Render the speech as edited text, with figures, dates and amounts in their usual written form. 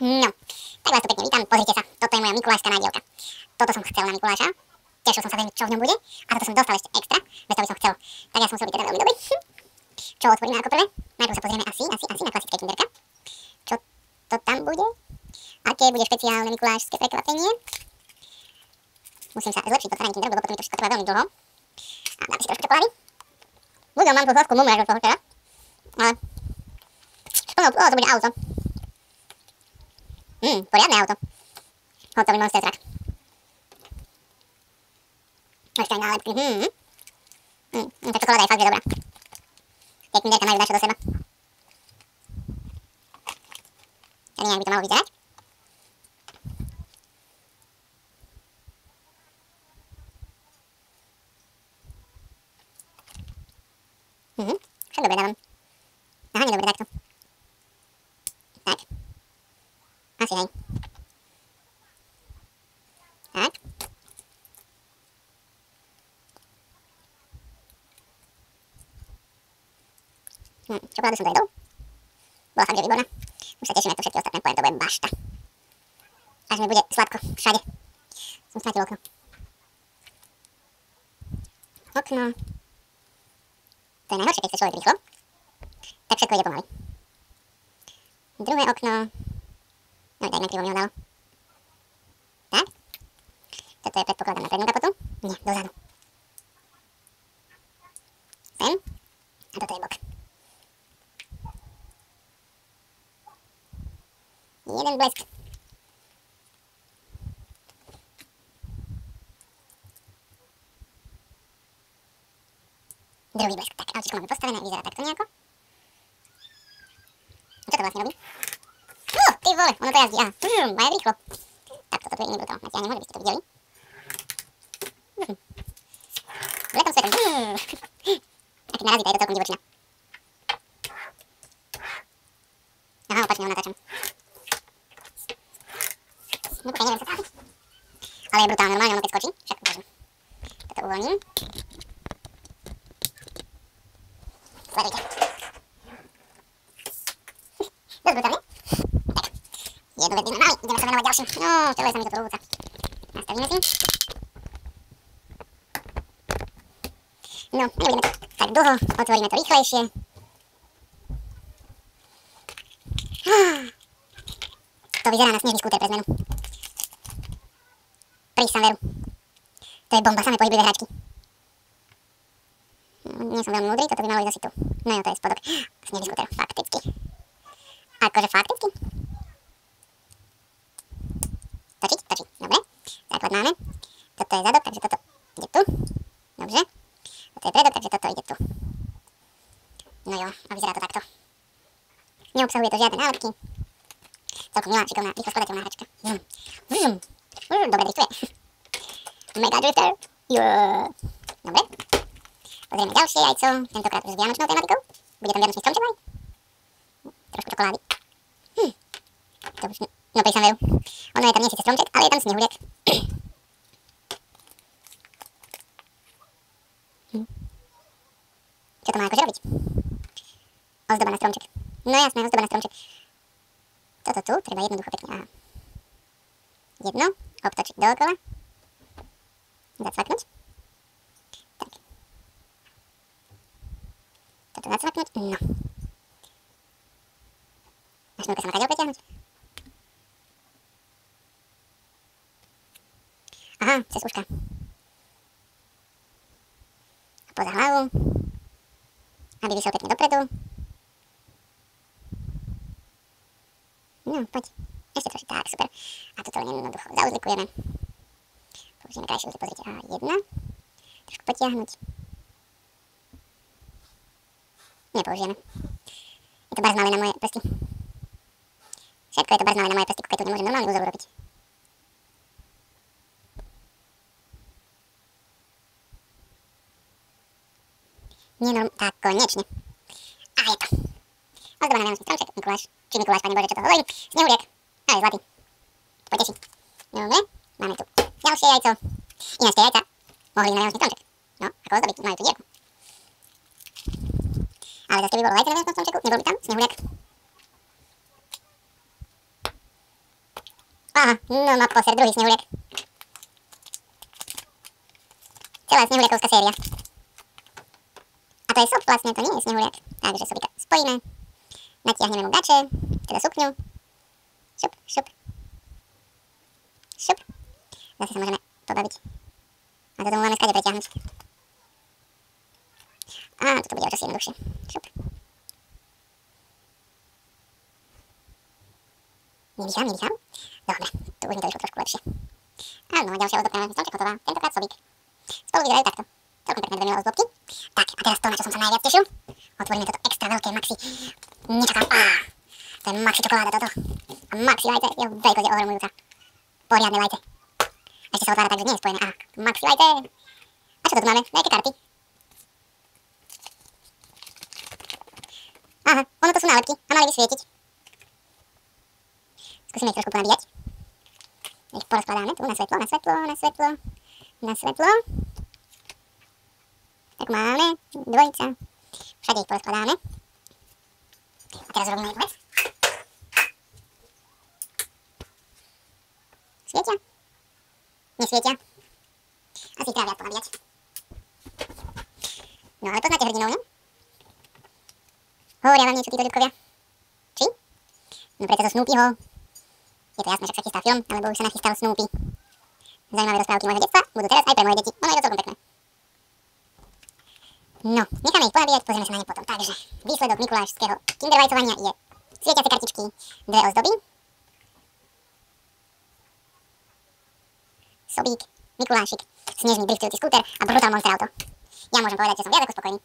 No, tak vás tu pekne vítam, pozrite sa, toto je moja mikulášska nádielka. Toto som chcel na Mikuláša, tešil som sa veľmi, čo v ňom bude, a toto som dostal ešte extra, bez toho by som chcel. Tak ja som musel byť teda veľmi dobrý. Čo otvoríme ako prvé? Najprv sa pozrieme asi na klasické kinderka. Čo to tam bude? Aké bude špeciálne mikulášske prekvapenie? Musím sa zlepšiť do otvorenia kinderov, lebo potom mi to všetko trvá veľmi dlho. A dáme si trošku čokolády. Budem, mám tu hladkú mumru do toho teda. Ale... to bude auto. Poriadne auto. Hotový Monster Truck. Ešte aj nálepky. Tá čokoláda je fakt dobrá. Tie kinderka majú dačo do seba. Tady nejak by to malo vyzerať. Však dobre dávam. Aha, nedobre takto. Tak. Asi hej. Tak. Čokoládu som dojedol. Bola fakt, že výborná. Už sa teším na to všetky ostatné, poviem, to bude bašta. Až mi bude sladko všade. Som strátil okno. Okno. To je najhoršie, keď chce človek rýchlo. Tak všetko ide pomaly. Druhé okno. No, tak nakrivo mi ho dalo. Tak. Toto je predpokladám na prednú kapotu. Nie, dozadu. Sem. A toto je bok. Jeden blesk. Druhý blesk. Tak, autíčko máme postavené, vyzerá takto nejako. A čo to vlastne robí? Ty vole, ono to jazdí, aha, má rýchlo. Tak, toto tu je iný brutál, natiahnem ho, že by ste to videli. Letom svetom, a keď narazí, to je to celkom divočina. Aha, opačne ho natáčam. No počkaj, neviem sa trápiť. Ale je brutálne, normálne ono keď skočí, však ukážem. Toto uvoľním. Sledujte. Dosť brutálne. Tak, jednu vec by sme mali, ideme sa venovať ďalším. No, celé sa mi toto rúca. Nastavíme si. No, nebudeme to tak dlho, otvoríme to rýchlejšie. To vyzerá na snežný skúter pre zmenu. Prísam veru. To je bomba, samé pohyblivé hračky. Nie som veľmi múdry, toto by malo ísť asi tu. No jo, to je spodok. Snežný skúter, fakticky. Akože fakticky. Točiť, točiť, dobre. Základ máme. Toto je zadok, takže toto ide tu. Dobře. Toto je predok, takže toto ide tu. No jo, a vyzerá to takto. Neobsahuje to žiadne nálepky. Celkom milá, šikovná, rýchlo skladateľná hračka. Dobre driftuje. Mega drifter. Dobre. Pozrieme ďalšie jajco, tentokrát už s vianočnou tematikou. Bude tam vianočný stromček aj? Trošku čokolády. To už, no prísam veru. Ono je tam nie síce stromček, ale je tam snehuliek. Čo to má akože robiť? Ozdoba na stromček. No jasné, ozdoba na stromček. Toto tu treba jednoducho pekne, aha. Jedno, obtočiť dookola. Zacvaknúť. Tak. Toto zacvaknúť, no. A šnúrka sa má tady opäť ťahnuť. Aha, cez uška. A poza hlavu. Aby vyšiel pekne dopredu. No, poď. Ešte troši, tak, super. A toto len jednoducho zauzlikujeme. Použijeme krajšie uzly, pozrite. A jedna. Trošku potiahnuť. Nepoužijeme. Je to barznavé na moje prsty. Všetko je to barznavé na moje prsty, keď tu nemôžem normálny úzol urobiť. Tak, konečne. A je to. Ozdoba na vianočný stromček, Mikuláš. Či Mikuláš, Pane Bože, čo to hovorím? Snehuliek. A je zlatý. Poteší. Dobre, máme tu ďalšie jajco. Ináč tie jajca mohli na vianočný stromček. No, ako ozdobiť, majú tu dierku. Ale zase keby bolo jajce na vianočnom stromčeku, nebol by tam snehuliek. Aha, no má poser, druhý snehuliek. Celá snehuliakovská séria. A to je sob vlastne, to nie je snehuliak. Takže sobíka spojíme. Natiahneme mu gače, teda sukňu. Šup, šup. Šup. Zase sa môžeme pobaviť. A toto mu máme skade preťahnuť. A toto bude o čosi jednoduchšie. Šup. Nedýcham, nedýcham. Dobre, tu už mi to vyšlo trošku lepšie. Áno, ďalšia ozdobka je celček hotová. Tentokrát sobík. Spolu vyzerajú takto. Celkom pekné 2 milé ozdobky. Tak, a teraz to, na čo som sa najviac tešil. Otvoríme toto extra veľké maxi. Nečakám. To je maxi čokoláda toto. A maxi vajce, jeho veľkosť je ohromujúca. Poriadne vajce. Ešte sa otvára tak, že nie je spojené. Aha, maxi vajce. A čo to tu máme? Nejaké karty. Aha, ono to sú nálepky a mali by svietiť. Skúsime ich trošku ponabíjať. Ich porozkladáme tu na svetlo, na svetlo, na svetlo, na svetlo. Tak máme, dvojica. Všade ich porozkladáme. A teraz robíme jednu vec. Svietia? Nesvietia? Asi ich treba viac ponabíjať. No ale poznáte hrdinov, ne? Hovoria vám niečo títo ľudkovia? Či? No preto zo Snoopyho. Je to jasné, že sa chystá film, alebo už sa nachystal Snoopy. Zajímavé rozprávky môjho detstva budú teraz aj pre moje deti. Ono je to celkom pekné. No, necháme ich ponabíjať, pozrieme sa na ne potom. Takže, výsledok mikulášského kindervajcovania je svietiace kartičky, 2 ozdoby, sobík, Mikulášik, snežný driftujúci skúter a brutál monster auto. Ja môžem povedať, že som viac ako spokojný.